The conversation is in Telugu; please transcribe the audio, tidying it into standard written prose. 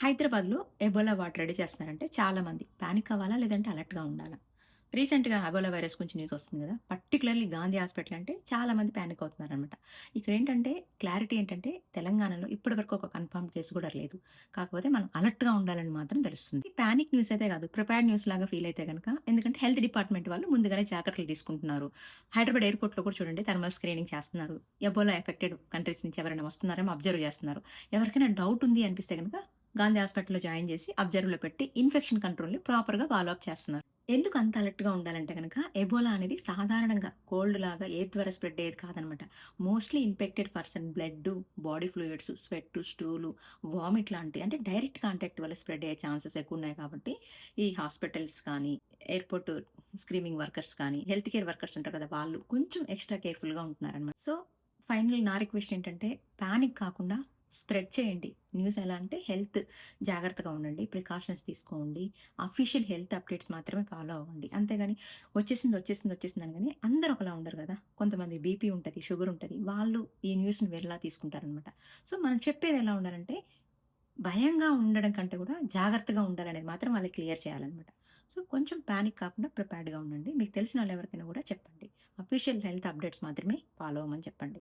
హైదరాబాద్‌లో ఎబోలా వార్డ్ రెడీ చేస్తున్నారంటే చాలామంది పానిక్ అవ్వాలా? లేదంటే అలర్ట్‌గా ఉండాలా? రీసెంట్‌గా ఎబోలా వైరస్ గురించి న్యూస్ వస్తుంది గదా! పర్టిక్యులర్‌లీ గాంధీ హాస్పిటల్ అంటే చాలామంది పానిక్ అవుతున్నారనమాట. ఇక్కడేంటంటే క్లారిటీ ఏంటంటే తెలంగాణలో ఇప్పటి వరకు ఒక కన్ఫర్మ్ కేస్ గూడా లేదు. కాకపోతే మనం అలర్ట్‌గా ఉండాలని మాత్రం తెలుస్తుంది. పానిక్ న్యూస్ అయితే గాదు. ప్రిపేర్డ్ న్యూస్ లాగా ఫీల్ అయితే గనక ఎందుకంటే హెల్త్ డిపార్ట్‌మెంట్ వాళ్ళు ముందుగానే జాగ్రత్తలు తీసుకుంటున్నారు. హైదరాబాద్ ఎయిర్‌పోర్ట్‌లో కూడా చూడండి థర్మల్ స్క్రీనింగ్ చేస్తున్నారు. ఎబోలా ఎఫెక్టెడ్ కంట్రీస్ నుంచి ఎవరైనా వస్తున్నారేమో అబ్జర్వ్ చేస్తున్నారు. ఎవరికైనా డౌట్ ఉంది అనిపిస్తే గనక గాంధీ హాస్పిటల్‌లో జాయిన్ జేసి అబ్జర్వ్‌లో పెట్టి ఇన్ఫెక్షన్ కంట్రోల్‌ని ప్రాపర్‌గా ఫాలో అప్ చేస్తున్నారు. ఎందుకు అంత అలర్ట్‌గా ఉండాలంటే గనక ఎబోలా అనేది సాధారణంగా కోల్డ్ లాగా ఎయిర్ ద్వారా స్ప్రెడ్ అయ్యేది కాదనమాట. Mostly infected person blood, body fluids, sweat, stool, vomit లాంటి అంటే డైరెక్ట్ కాంటాక్ట్ వల్ల స్ప్రెడ్ అయ్యే ఛాన్సెస్ ఎక్కువున్నాయి కాబట్టి ఈ హాస్పిటల్స్ కానీ, ఎయిర్‌పోర్ట్ స్క్రీనింగ్ వర్కర్స్ కానీ, హెల్త్ కేర్ వర్కర్స్ ఉంటారు కదా! వాళ్ళు కొంచెం ఎక్స్‌ట్రా కేర్‌ఫుల్‌గా ఉంటున్నారనమాట. సో, ఫైనల్ నా రిక్వెస్ట్ ఏంటంటే పానిక్ కాకుండా స్ప్రెడ్ చేయండి. న్యూస్ ఎలా అంటే హెల్త్ జాగ్రత్తగా ఉండండి. ప్రికాషన్స్ తీసుకోండి. అఫీషియల్ హెల్త్ అప్డేట్స్ మాత్రమే ఫాలో అవ్వండి. అంతేగాని వచ్చేసిందని గాని అందరూ ఒకలా ఉండరు గదా! కొంతమంది బీపీ ఉంటది, షుగర్ ఉంటది. వాళ్ళు ఈ న్యూస్‌ని వేరేలా తీసుకుంటారనమాట. సో, మనం చెప్పేది ఎలా ఉండాలంటే భయంగా ఉండడం కంటే కూడా జాగ్రత్తగా ఉండాలనేది మాత్రం వాళ్ళకి క్లియర్ చేయాలనమాట. సో, కొంచెం పానిక్ కాకుండా ప్రిపేర్డ్‌గా ఉండండి. మీకు తెలిసిన వాళ్ళెవరికైనా గూడా చెప్పండి. అఫీషియల్ హెల్త్ అప్డేట్స్ మాత్రమే ఫాలో అవ్వమని చెప్పండి.